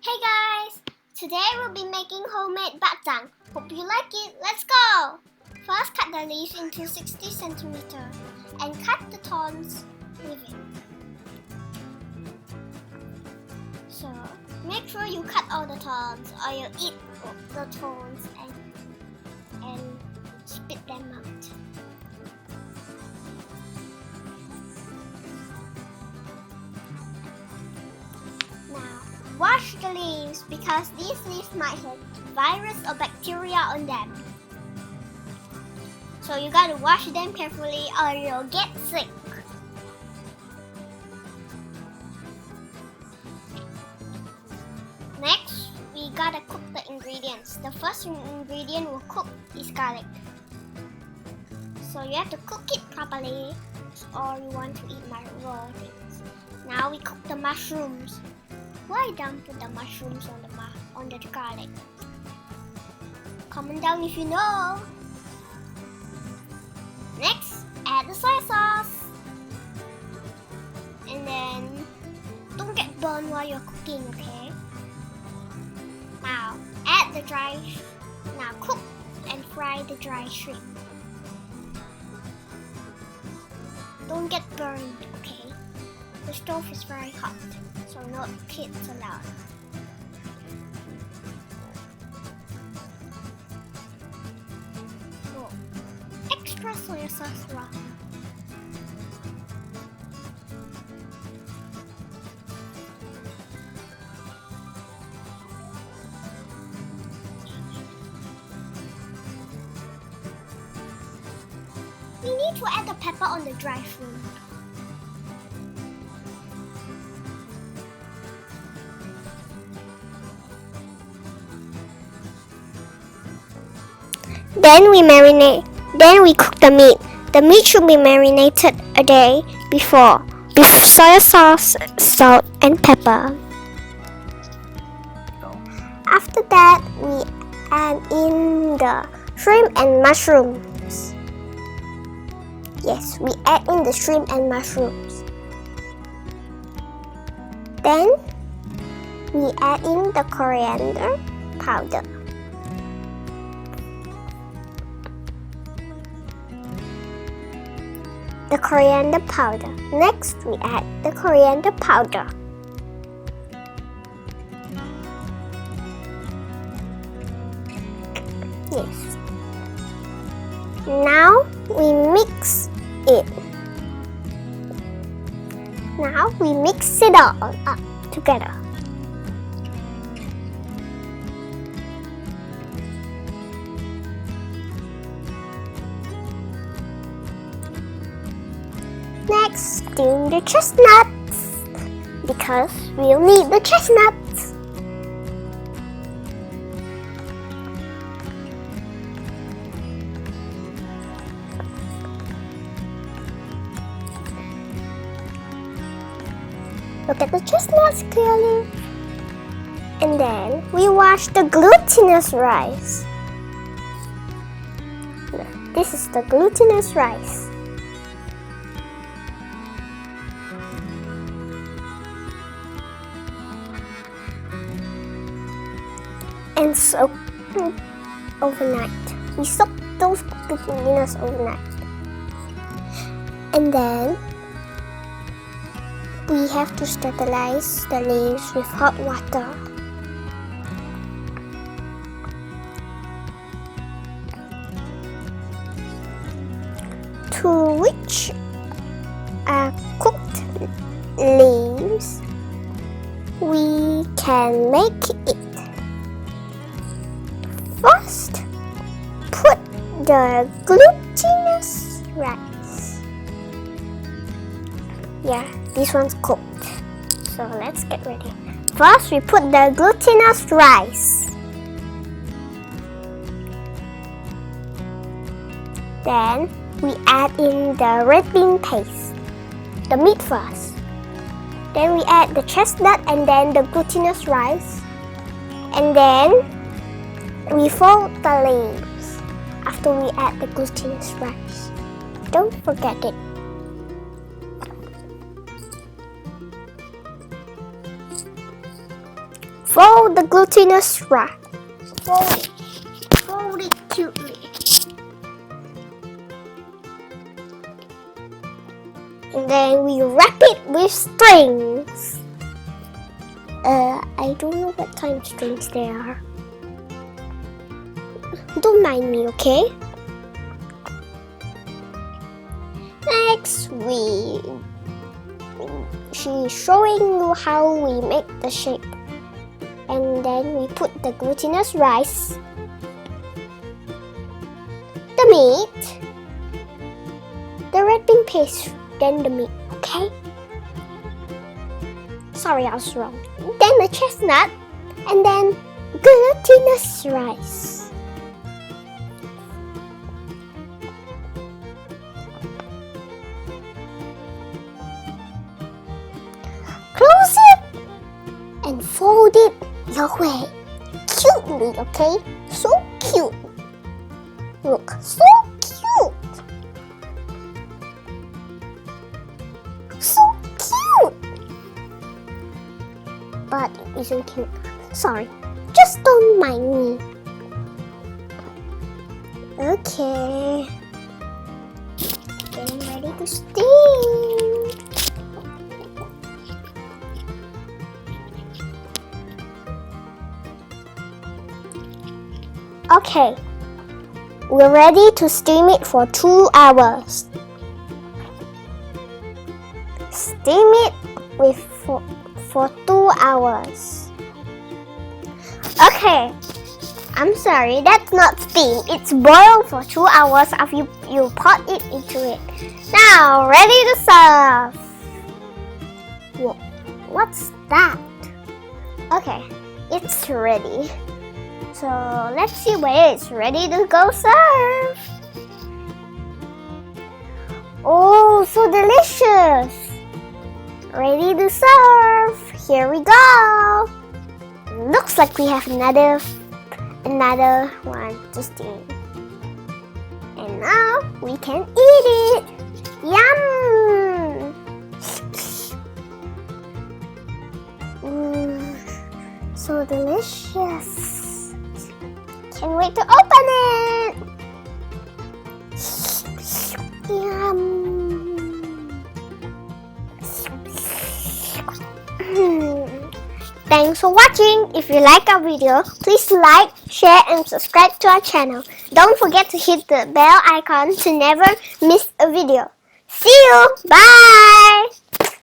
Hey guys! Today we'll be making homemade bak Chang. Hope you like it. Let's go! First, cut the leaves into 60 centimeters and cut the thorns with it. So, make sure you cut all the thorns or you'll eat the thorns and spit them out. Wash the leaves because these leaves might have virus or bacteria on them. So you gotta wash them carefully or you'll get sick. Next, we gotta cook the ingredients. The first ingredient we'll cook is garlic. So you have to cook it properly or you want to eat raw things. Now we cook the mushrooms. Why don't put the mushrooms on the garlic? Comment down if you know. Next, add the soy sauce. And then, don't get burned while you're cooking, okay? Now, now cook and fry the dry shrimp. Don't get burned, okay? The stove is very hot, so no kids allowed. Oh, extra soy sauce raw. We need to add the pepper on the dry fruit. Then we cook the meat. The meat should be marinated a day before with soy sauce, salt, and pepper. After that, we add in the shrimp and mushrooms. Yes, we add in the shrimp and mushrooms. Then, we add in the coriander powder. The coriander powder. Next, we add the coriander powder. Yes. Now we mix it. Now we mix it all up together. Next, steam the chestnuts because we'll need the chestnuts. Look at the chestnuts clearly. And then we wash the glutinous rice. This is the glutinous rice. And soak overnight. We soak those glutinous overnight. And then we have to sterilize the leaves with hot water. To which are cooked leaves, we can make it. First, put the glutinous rice. Yeah, this one's cooked. So let's get ready. First, we put the glutinous rice. Then, we add in the red bean paste. The meat first. Then we add the chestnut and then the glutinous rice. And then, we fold the leaves after we add the glutinous rice. Don't forget it. fold the glutinous rice. Fold it cutely. And then we wrap it with strings. I don't know what kind of strings they are. Don't mind me, okay? Next, she's showing you how we make the shape. And then we put the glutinous rice, the meat, the red bean paste, then the meat, okay? Sorry, I was wrong. Then the chestnut, and then glutinous rice. Close it and fold it your way. Cutely, okay? So cute. Look, so cute. So cute. But it isn't cute. Sorry. Just don't mind me. Okay. Getting ready to steam. Okay, we're ready to steam it for 2 hours. Steam it for 2 hours. Okay, I'm sorry, that's not steam. It's boiled for 2 hours after you pot it into it. Now, ready to serve. Whoa, what's that? Okay, it's ready. So let's see where it's ready to go serve. Oh, so delicious! Ready to serve. Here we go. Looks like we have another one to steam. And now we can eat it. Yum! So delicious. Can't wait to open it! Yum! Thanks for watching. If you like our video, please like, share and subscribe to our channel. Don't forget to hit the bell icon to never miss a video. See you! Bye!